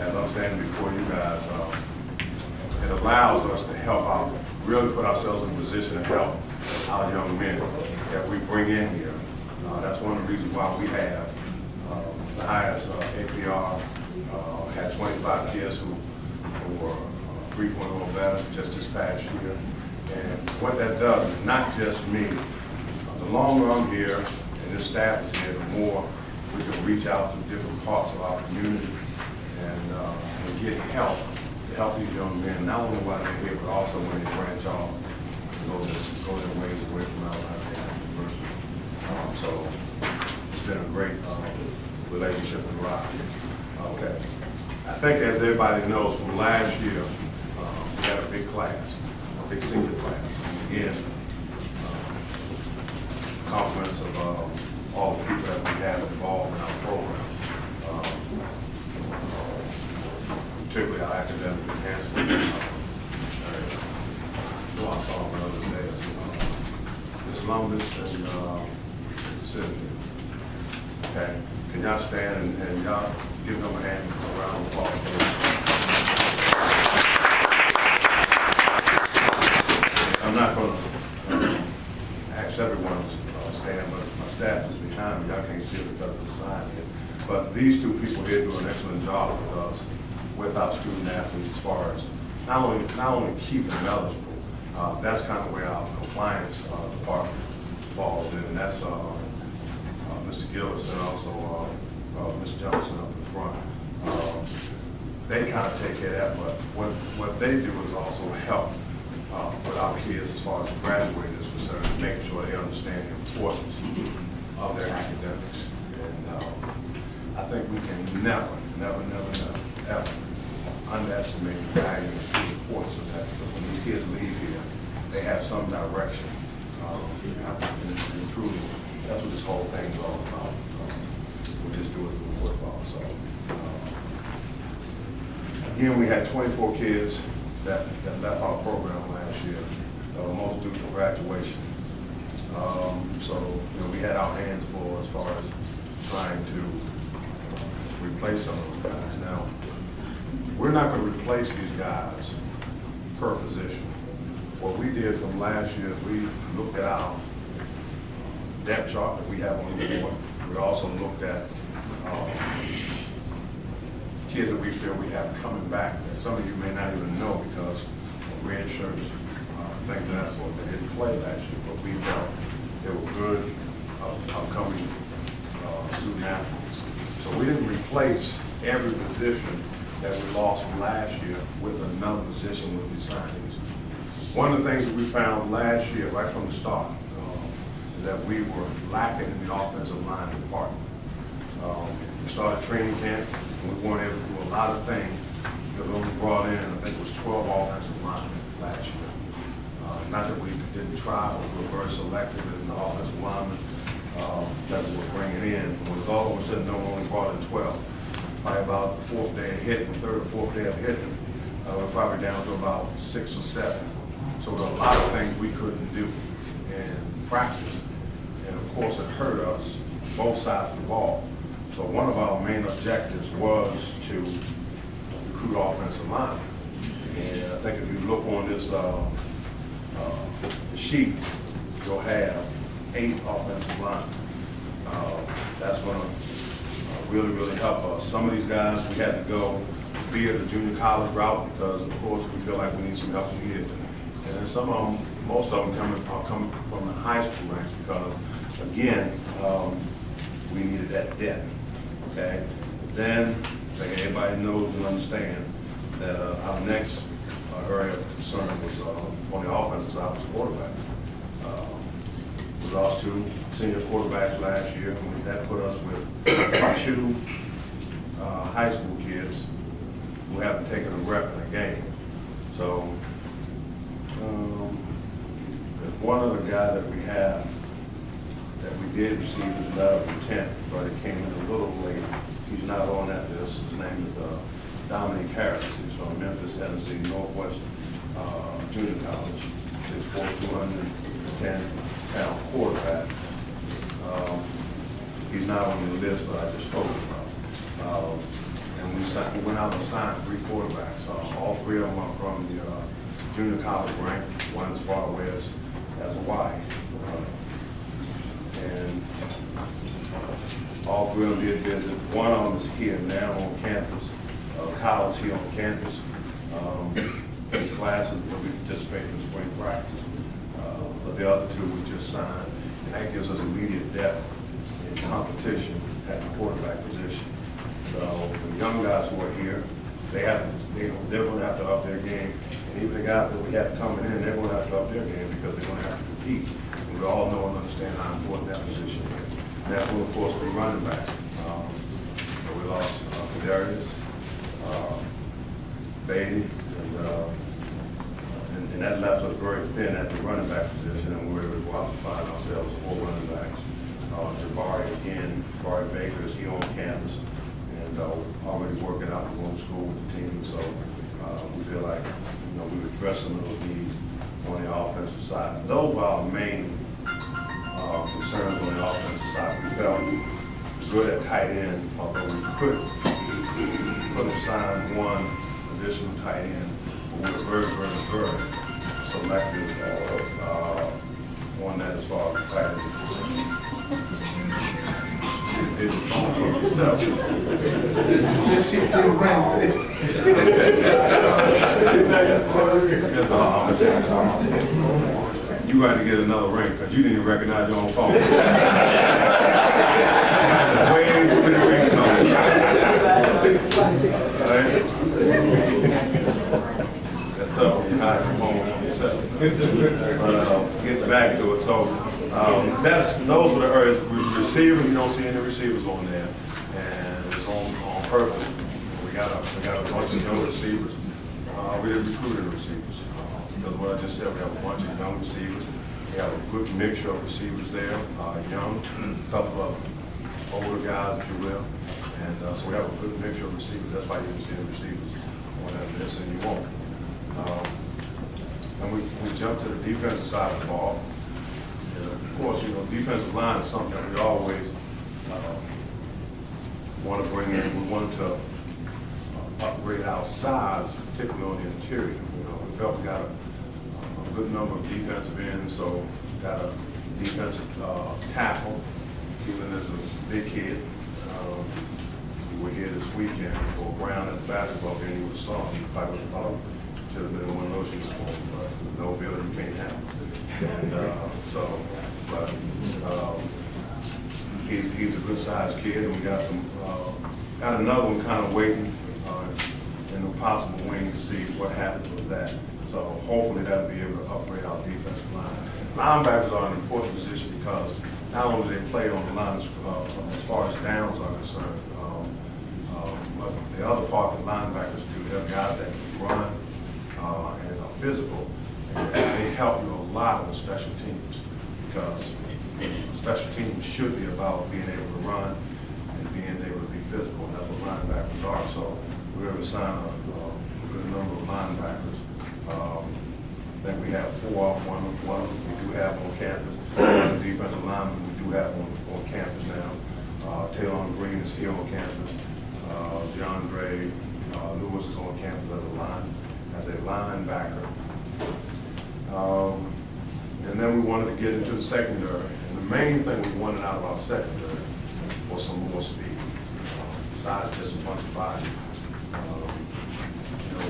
as I'm standing before you guys, it allows us to help out, really put ourselves in a position to help our young men that we bring in here. That's one of the reasons why we have the highest APR, had 25 kids who were 3.0 veterans just this past year. And what that does is not just me. The longer I'm here and this staff is here, the more we can reach out to different parts of our community and get help to help these young men, not only while they're here, but also when they branch off and go their ways away from Alabama University. So it's been a great relationship with Rocky. Okay. I think as everybody knows from last year, we had a big class, a big senior class. And again, compliments of all the people that we had involved in our program. Particularly our academic enhancement. I saw them the other day. Ms. Lumbus and Mr. Sibley. Okay, can y'all stand and y'all give them a hand, a round of applause. I'm not going to ask everyone to stand, but my staff is behind me. Y'all can't see it because of the sign here. But these two people here do an excellent job with us, with our student athletes, as far as not only keeping them eligible. That's kind of where our compliance department falls in, and that's Mr. Gillis and also Ms. Johnson up in front. They kind of take care of that, but what they do is also help with our kids as far as graduating is concerned, making sure they understand the importance of their academics. And I think we can never ever underestimate the value and the importance of that, because when these kids leave here, they have some direction. And truly, that's what this whole thing is all about. We just do it through football. So again, we had 24 kids that left our program last year, most due to graduation. So we had our hands full as far as trying to replace some of those guys. Now, we're not going to replace these guys per position. What we did from last year is we looked at our depth chart that we have on the board. We also looked at kids that we feel we have coming back that some of you may not even know because of red shirts, things of that sort. They didn't play last year, but we felt they were good upcoming student athletes. So we didn't replace every position that we lost from last year with another position with these signings. One of the things that we found last year, right from the start, is that we were lacking in the offensive line department. We started training camp, and we weren't able to do a lot of things because we only brought in, I think it was 12 offensive linemen last year. Not that we didn't try, but we were very selective in the offensive linemen that we were bringing in. When it was all of a sudden, we only brought in 12. By about the fourth day of hitting, third or fourth day of hitting, we're probably down to about 6 or 7. So there were a lot of things we couldn't do in practice. And of course, it hurt us both sides of the ball. So one of our main objectives was to recruit offensive linemen. And I think if you look on this the sheet, you'll have 8 offensive linemen. That's going to really help us. Some of these guys we had to go via the junior college route because, of course, we feel like we need some help here. And then some of them, most of them are coming from the high school ranks because, again, we needed that depth. Okay. Then, like everybody knows and understands that our next area of concern was on the offensive side was quarterback. We lost 2 senior quarterbacks last year, and that put us with 2 high school kids who haven't taken a rep in a game. So there's one other guy that we have that we did receive his letter of intent, but it came in a little late. He's not on that list. His name is Dominic Harris. He's from Memphis, Tennessee, Northwest Junior College. He's 4'2", quarterback. He's not on the list, but I just told him about. and we went out and signed 3 quarterbacks. All 3 of them are from the junior college rank, one as far away as Hawaii. And all 3 of them did visit. One of them is here now on campus, college here on campus. The classes will be participating in spring practice. But the other 2 we just signed, and that gives us immediate depth in competition at the quarterback position. So the young guys who are here, they're going to have to up their game. And even the guys that we have coming in, they're going to have to up their game because they're going to have to compete. And we all know and understand how important that position is. And that will, of course, be running back. So we lost Darius, Beatty, and that left us very thin at the running back position, and we were able to go out and find ourselves 4 running backs. Jabari again, Jabari Baker is here on campus, and already working out and going to school with the team. So we feel like we would address some of those needs on the offensive side. Those were our main concerns on the offensive side. We felt good at tight end, although we could have signed 1 additional tight end, but we were very selective on that as far as tight end is concerned. Did the phone for yourself. You got to get another ring because you didn't even recognize your own phone. Way too many ringtones. That's tough when you hide your phone on yourself. But getting back to it, so those were the areas. Receivers, you don't see any receivers on there, and it's on purpose. We got a bunch of young receivers. We didn't recruit any receivers because what I just said, we have a bunch of young receivers. We have a good mixture of receivers there, young, a couple of older guys, if you will, and so we have a good mixture of receivers. That's why you didn't see the receivers on that list, and you won't. And we jumped to the defensive side of the ball. Of course, defensive line is something that we always want to bring in. We want to upgrade our size, particularly on the interior. We felt we got a good number of defensive ends, so we got a defensive tackle, even as a big kid. We were here this weekend for Brown at the basketball game. You would have saw him. You probably would have thought should have been one of those uniforms, but no building you can't have. He's a good sized kid, and we got another one kind of waiting in the possible wing to see what happens with that. So hopefully that'll be able to upgrade our defensive line. Linebackers are an important position because not only do they play on the line as far as downs are concerned, but the other part that linebackers do, they're guys that can run and are physical, and they help you a lot on special teams because special teams should be about being able to run and being able to be physical, and that's what linebackers are. So we're able to sign a good number of linebackers. I think we have 4. One we do have on campus. The defensive lineman we do have on campus now. Taylor Green is here on campus. DeAndre Lewis is on campus as a linebacker. And then we wanted to get into the secondary. And the main thing we wanted out of our secondary was some more speed. Besides just a bunch of bodies.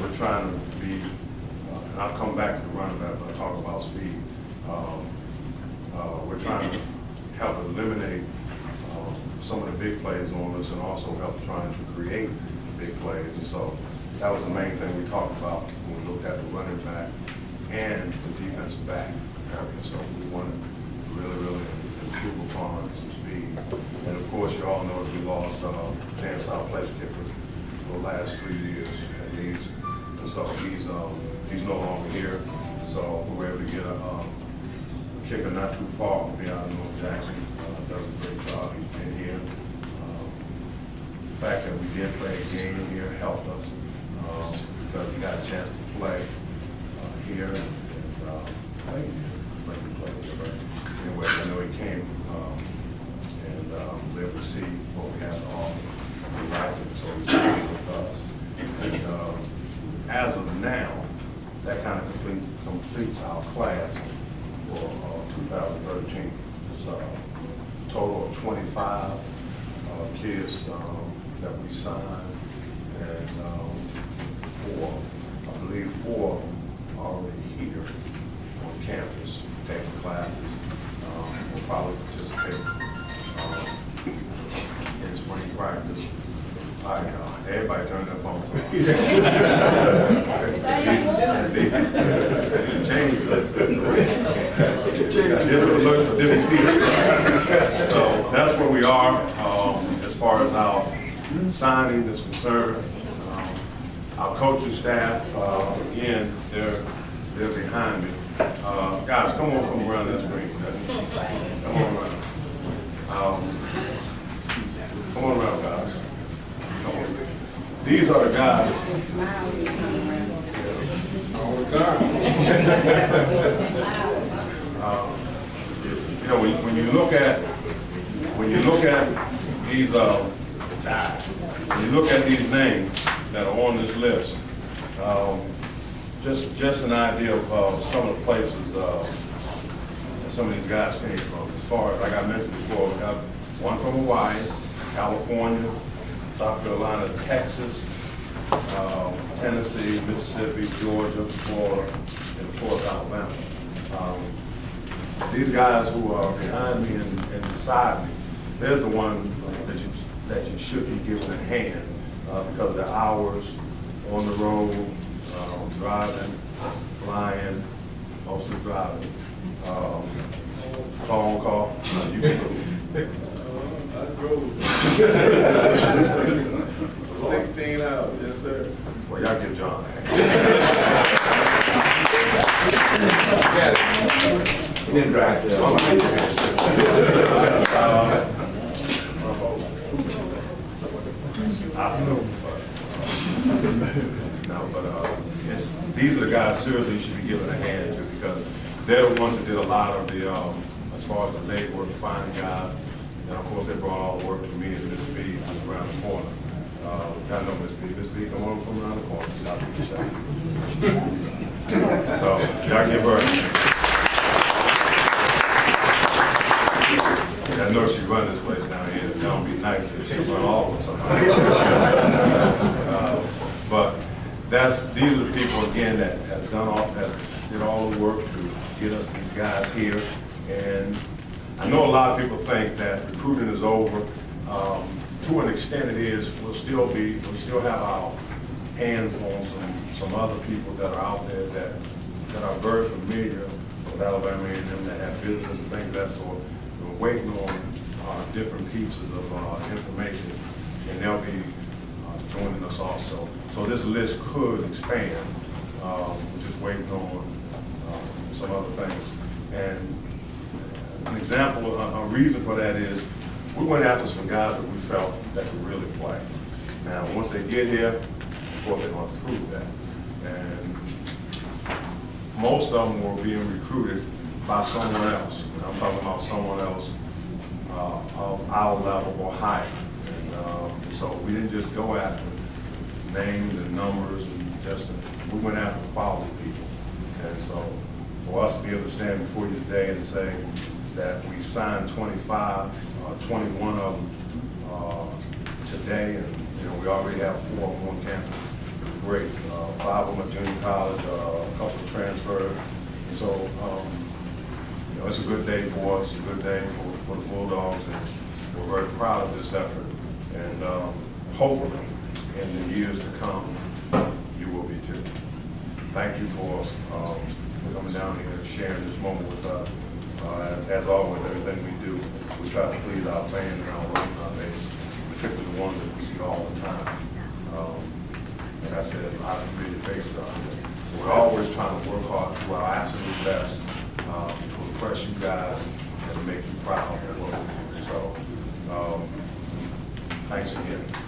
We're trying to be, and I'll come back to the running back when I talk about speed. We're trying to help eliminate some of the big plays on us and also help trying to create big plays. And so that was the main thing we talked about when we looked at the running back and the defensive back area. So we wanted to really improve upon some speed. And of course, you all know that we lost Dan South Place kicker for the last 3 years at least. And so he's no longer here. So we were able to get a kicker not too far from here. I know Jackson does a great job. He's been here. The fact that we did play a game here helped us because we got a chance to play here and play here. Anyway, I know he came and was able to see what we had to offer. We liked it, so we as of now, that kind of completes our class for 2013. It's a total of 25 kids that we signed, and I believe four are already here on campus taking classes. Will probably participate in spring practice. Everybody turn their phones on. Change different looks for different people. So that's where we are as far as our signing is concerned. Our coaching staff, again, they're behind me. Guys, come on from around that screen. Come on around. Come on around, guys. Come on. These are the guys. All the time. You know, when you look at these when you look at these names that are on this list, just an idea of some of the places that some of these guys came from. As far as, like I mentioned before, we got one from Hawaii, California, South Carolina, Texas, Tennessee, Mississippi, Georgia, Florida, and of course Alabama. These guys who are behind me and beside me, there's the one that you should be giving a hand because of the hours on the road, driving, flying, mostly driving, phone call. You I drove 16 hours, yes sir. Well, y'all give John a hand. He didn't drive to these are the guys seriously you should be giving a hand to because they're the ones that did a lot of the, as far as the legwork, finding guys. And of course, they brought all the work to me and Miss B who's around the corner. I know Miss B. Miss B, come on from around the corner. She's out there. So, y'all give her a hand. I know she run this place down here. That don't be nice if she run all with somebody. But these are the people again that did all the work to get us these guys here. And I know a lot of people think that recruiting is over. To an extent, it is. We'll still have our hands on some other people that are out there that are very familiar with Alabama A&M, that have business and things of that sort. We're waiting on different pieces of information, and they'll be joining us also. So this list could expand. We're just waiting on some other things. And an example, a reason for that is we went after some guys that we felt that could really play. Now, once they get here, of course, they're going to prove that. And most of them were being recruited by someone else. And I'm talking about someone else of our level or higher. And so we didn't just go after names and numbers and we went after quality people. And so for us to be able to stand before you today and say that we've signed 21 of them today, and we already have 4 on campus. Great. 5 of them at junior college, a couple of transferred. So it's a good day for us, a good day for the Bulldogs, and we're very proud of this effort. And hopefully, in the years to come, you will be too. Thank you for coming down here and sharing this moment with us. As always, everything we do, we try to please our fans and our alumni base, particularly the ones that we see all the time. Like I said, a lot of familiar faces out there. So we're always trying to work hard to do our absolute best to impress you guys and to make you proud of what we do. So, thanks again.